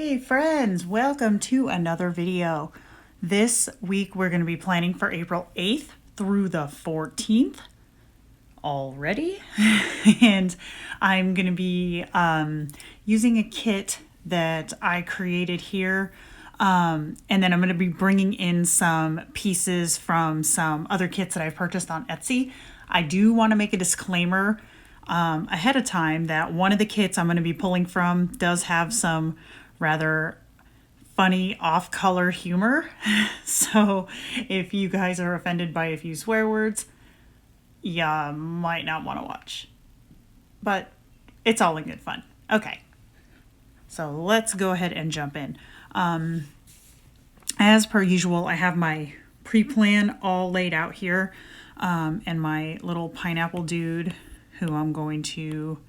Hey friends, welcome to another video. This week we're going to be planning for April 8th through the 14th already. And I'm going to be using a kit that I created here. And then I'm going to be bringing in some pieces from some other kits that I've purchased on Etsy. I do want to make a disclaimer ahead of time that one of the kits I'm going to be pulling from does have some rather funny off-color humor. So if you guys are offended by a few swear words, you might not want to watch. But it's all in good fun. Okay, so let's go ahead and jump in. As per usual, I have my pre-plan all laid out here, and my little pineapple dude who I'm going to,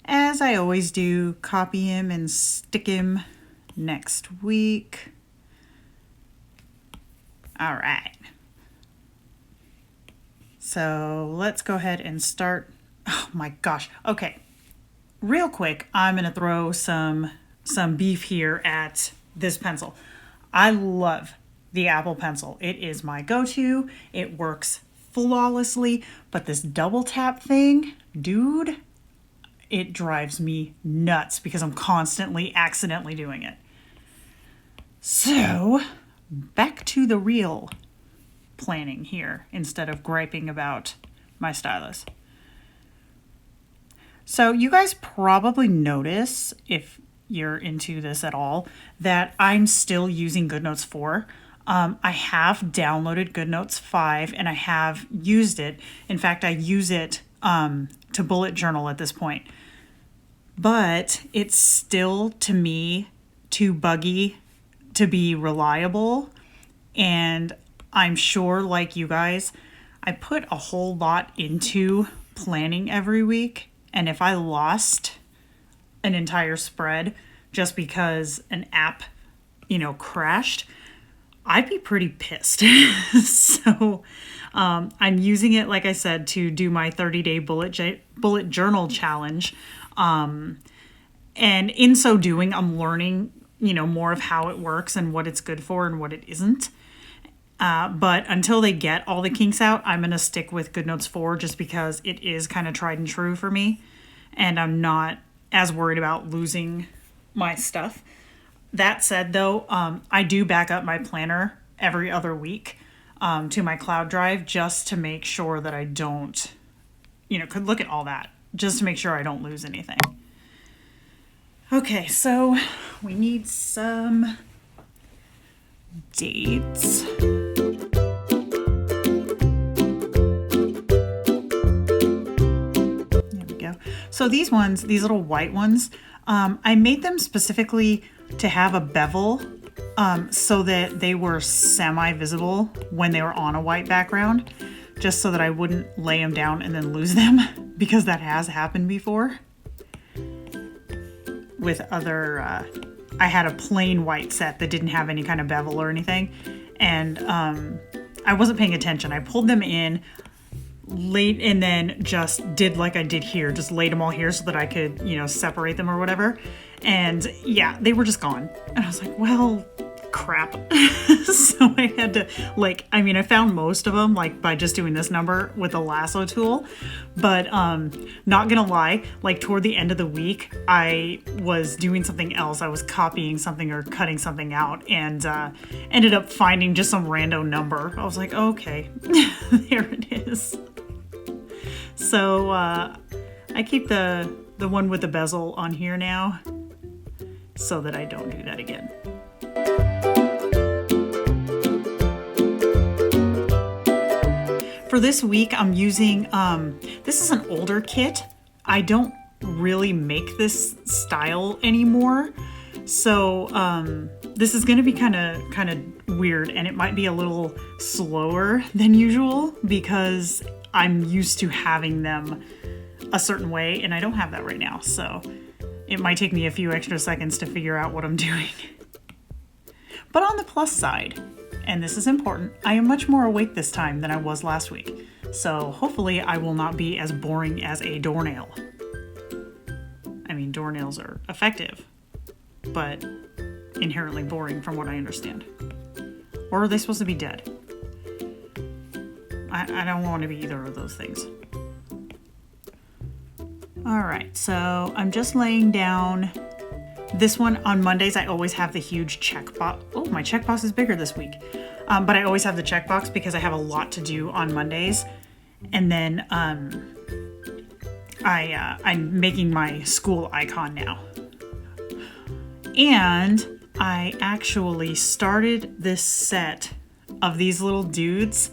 as I always do, copy him and stick him next week. All right. So let's go ahead and start. Oh my gosh. Okay. Real quick, I'm going to throw some beef here at this pencil. I love the Apple pencil. It is my go-to. It works flawlessly, but this double tap thing, dude, it drives me nuts because I'm constantly accidentally doing it. So back to the real planning here instead of griping about my stylus. So you guys probably notice, if you're into this at all, that I'm still using GoodNotes 4. I have downloaded GoodNotes 5 and I have used it. In fact, I use it to bullet journal at this point. But it's still, to me, too buggy to be reliable. And I'm sure, like you guys, I put a whole lot into planning every week. And if I lost an entire spread just because an app, crashed, I'd be pretty pissed. So I'm using it, like I said, to do my 30-day bullet journal challenge. And in so doing, I'm learning, more of how it works and what it's good for and what it isn't. But until they get all the kinks out, I'm going to stick with GoodNotes 4 just because it is kind of tried and true for me. And I'm not as worried about losing my stuff. That said, though, I do back up my planner every other week to my cloud drive just to make sure that I don't, could look at all that, just to make sure I don't lose anything. Okay, so we need some dates. There we go. So these little white ones, I made them specifically to have a bevel so that they were semi-visible when they were on a white background, just so that I wouldn't lay them down and then lose them, because that has happened before. With other, I had a plain white set that didn't have any kind of bevel or anything, and I wasn't paying attention. I pulled them in late and then just did like I did here, just laid them all here so that I could, separate them or whatever. And yeah, they were just gone. And I was like, well, crap. So I had to I found most of them by just doing this number with a lasso tool, but not gonna lie, toward the end of the week, I was doing something else. I was copying something or cutting something out and ended up finding just some random number. I was like, okay, there it is. So I keep the one with the bezel on here now so that I don't do that again. For this week, I'm using, this is an older kit. I don't really make this style anymore. So this is going to be kind of weird, and it might be a little slower than usual because I'm used to having them a certain way, and I don't have that right now. So it might take me a few extra seconds to figure out what I'm doing. But on the plus side, and this is important, I am much more awake this time than I was last week. So hopefully I will not be as boring as a doornail. I mean, doornails are effective, but inherently boring from what I understand. Or are they supposed to be dead? I don't want to be either of those things. Alright, so I'm just laying down this one. On Mondays, I always have the huge checkbox. Oh, my checkbox is bigger this week. But I always have the checkbox because I have a lot to do on Mondays. And then I'm making my school icon now. And I actually started this set of these little dudes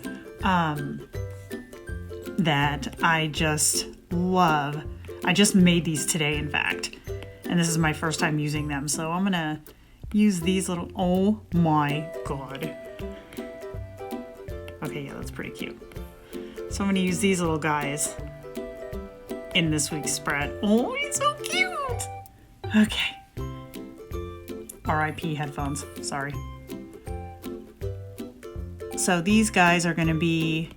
that I just love. I just made these today, in fact. And this is my first time using them. So I'm gonna use these little, oh my God. Okay, yeah, that's pretty cute. So I'm gonna use these little guys in this week's spread. Oh, he's so cute. Okay. RIP headphones, sorry. So these guys are gonna be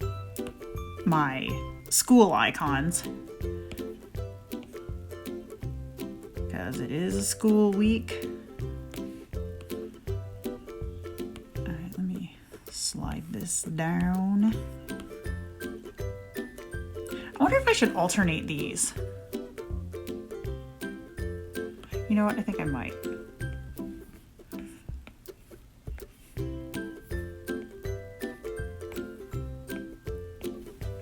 my school icons. Because it is a school week. Alright, let me slide this down. I wonder if I should alternate these. You know what? I think I might.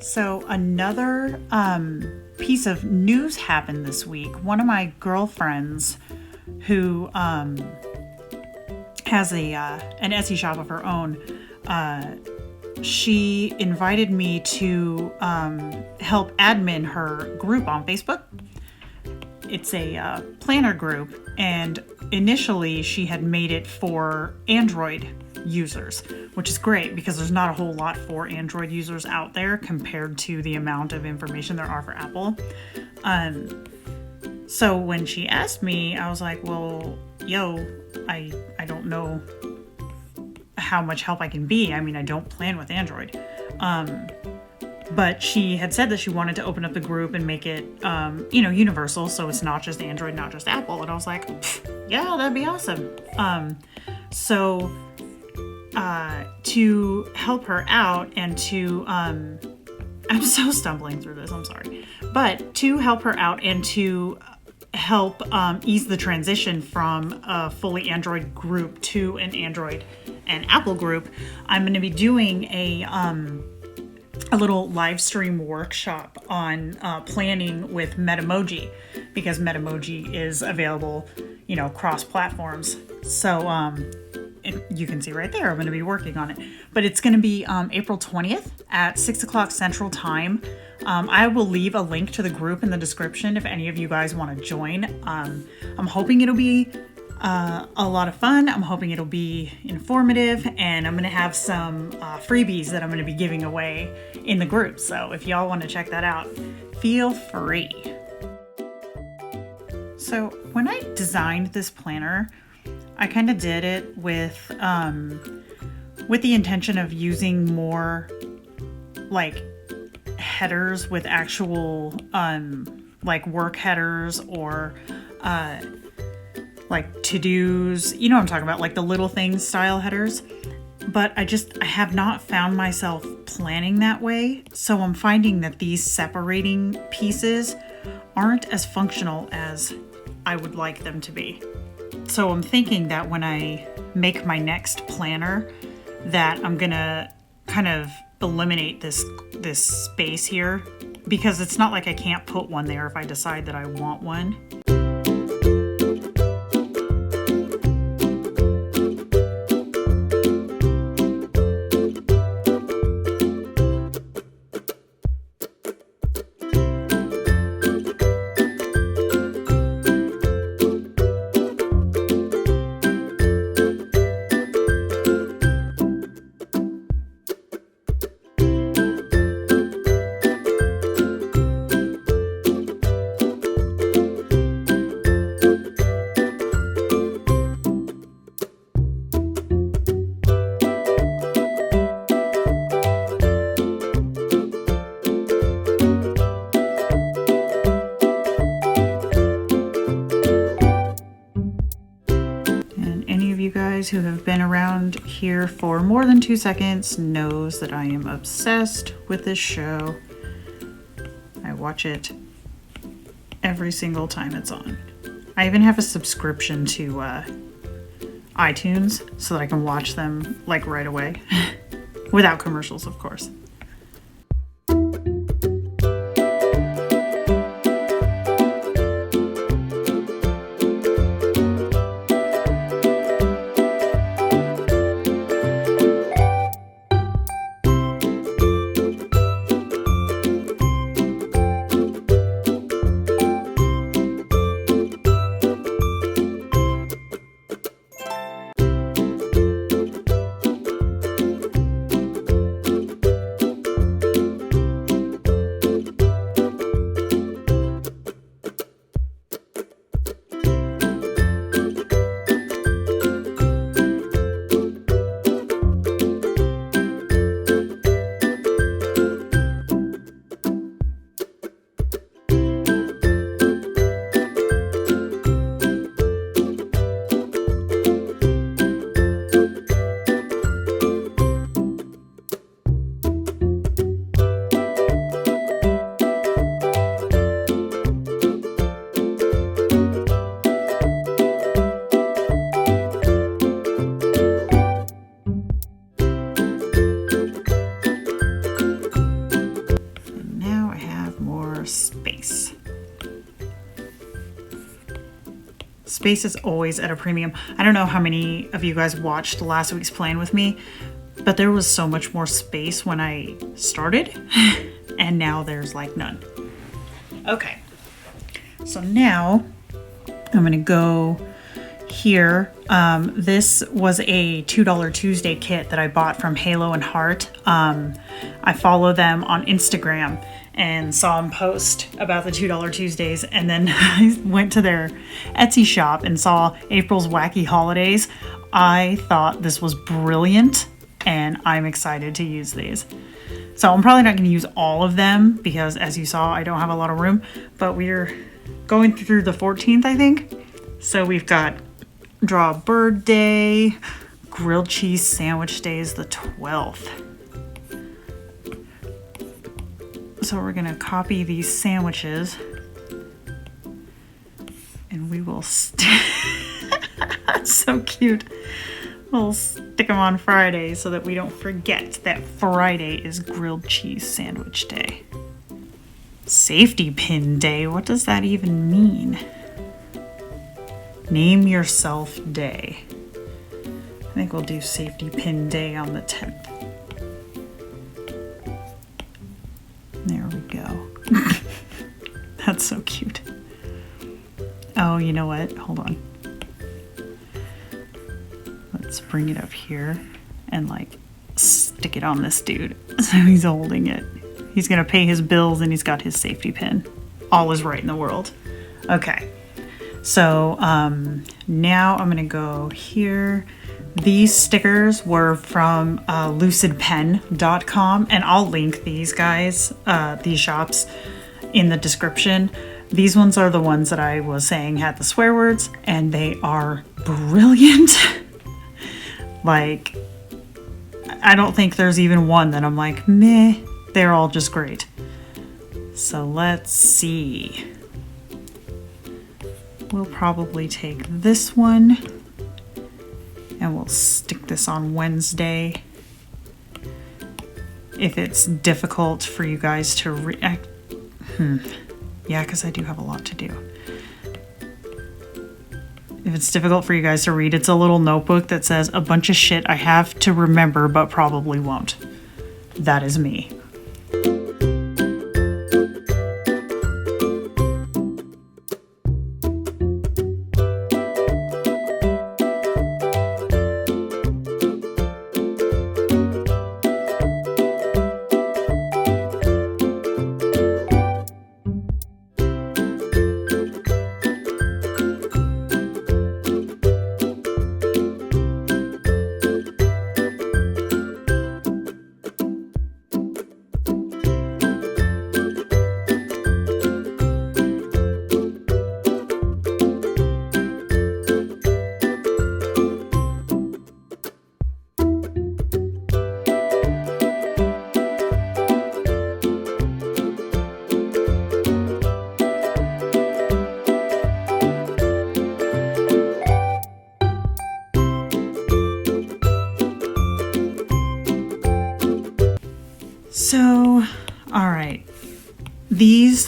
So another piece of news happened this week. One of my girlfriends who has an Etsy shop of her own, she invited me to help admin her group on Facebook. It's a planner group, and initially she had made it for Android users, which is great because there's not a whole lot for Android users out there compared to the amount of information there are for Apple. So when she asked me, I was like, well, I don't know how much help I can be. I mean, I don't plan with Android. But she had said that she wanted to open up the group and make it, universal. So it's not just Android, not just Apple. And I was like, yeah, that'd be awesome. So to help her out and to, I'm so stumbling through this, I'm sorry. But to help her out and to help ease the transition from a fully Android group to an Android and Apple group, I'm going to be doing a little live stream workshop on planning with Metamoji, because Metamoji is available, cross platforms. So you can see right there, I'm going to be working on it. But it's going to be April 20th at 6 o'clock Central Time. I will leave a link to the group in the description if any of you guys want to join. I'm hoping it'll be a lot of fun. I'm hoping it'll be informative, and I'm going to have some freebies that I'm going to be giving away in the group. So if y'all want to check that out, feel free. So when I designed this planner, I kind of did it with the intention of using more like headers with actual like work headers or like to-dos, you know what I'm talking about, like the little things style headers. But I have not found myself planning that way. So I'm finding that these separating pieces aren't as functional as I would like them to be. So I'm thinking that when I make my next planner, that I'm gonna kind of eliminate this space here, because it's not like I can't put one there if I decide that I want one. guys who have been around here for more than 2 seconds knows that I am obsessed with this show. I watch it every single time it's on. I even have a subscription to iTunes so that I can watch them like right away. Without commercials, of course. Space is always at a premium. I don't know how many of you guys watched last week's plan with me, but there was so much more space when I started, and now there's like none. Okay, so now I'm gonna go here. This was a $2 Tuesday kit that I bought from Halo and Heart. I follow them on Instagram and saw them post about the $2 Tuesdays, and then I went to their Etsy shop and saw April's Wacky Holidays. I thought this was brilliant, and I'm excited to use these. So I'm probably not going to use all of them because, as you saw, I don't have a lot of room, but we're going through the 14th, I think. So we've got Draw a Bird Day, Grilled Cheese Sandwich Day is the 12th. So we're gonna copy these sandwiches and we will that's so cute. We'll stick them on Friday so that we don't forget that Friday is Grilled Cheese Sandwich Day. Safety Pin Day, what does that even mean? Name Yourself Day. I think we'll do Safety Pin Day on the 10th. There we go. That's so cute. Oh, you know what? Hold on. Let's bring it up here and like stick it on this dude. So he's holding it. He's gonna pay his bills and he's got his safety pin. All is right in the world. Okay. So now I'm gonna go here. These stickers were from lucidpen.com, and I'll link these guys, these shops, in the description. These ones are the ones that I was saying had the swear words, and they are brilliant. Like, I don't think there's even one that I'm like, meh. They're all just great. So let's see. We'll probably take this one. And we'll stick this on Wednesday. If it's difficult for you guys to read. Yeah, because I do have a lot to do. If it's difficult for you guys to read, it's a little notebook that says a bunch of shit I have to remember but probably won't. That is me.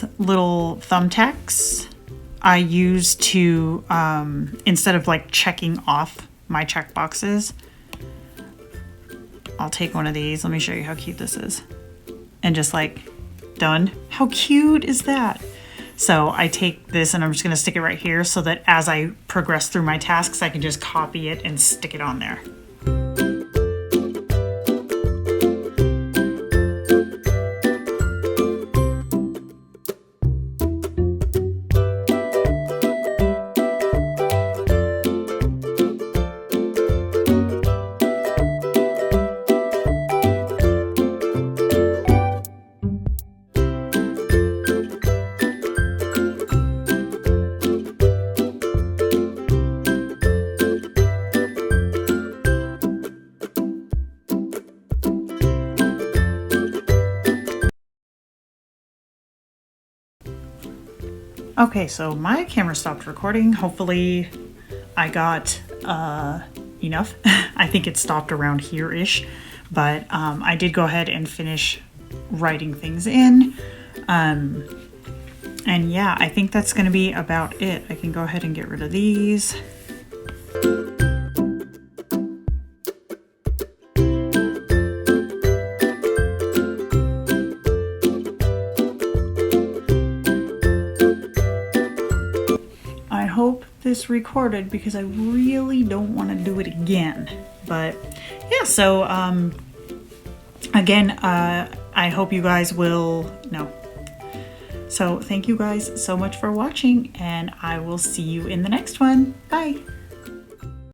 these little thumbtacks I use to, instead of like checking off my check boxes, I'll take one of these. Let me show you how cute this is. And just like, done. How cute is that? So I take this and I'm just gonna stick it right here so that as I progress through my tasks, I can just copy it and stick it on there. Okay, so my camera stopped recording. Hopefully I got enough. I think it stopped around here-ish, but I did go ahead and finish writing things in. And yeah, I think that's gonna be about it. I can go ahead and get rid of these. I hope this recorded because I really don't want to do it again. But yeah, so again, I hope you guys will know. So thank you guys so much for watching, and I will see you in the next one. Bye.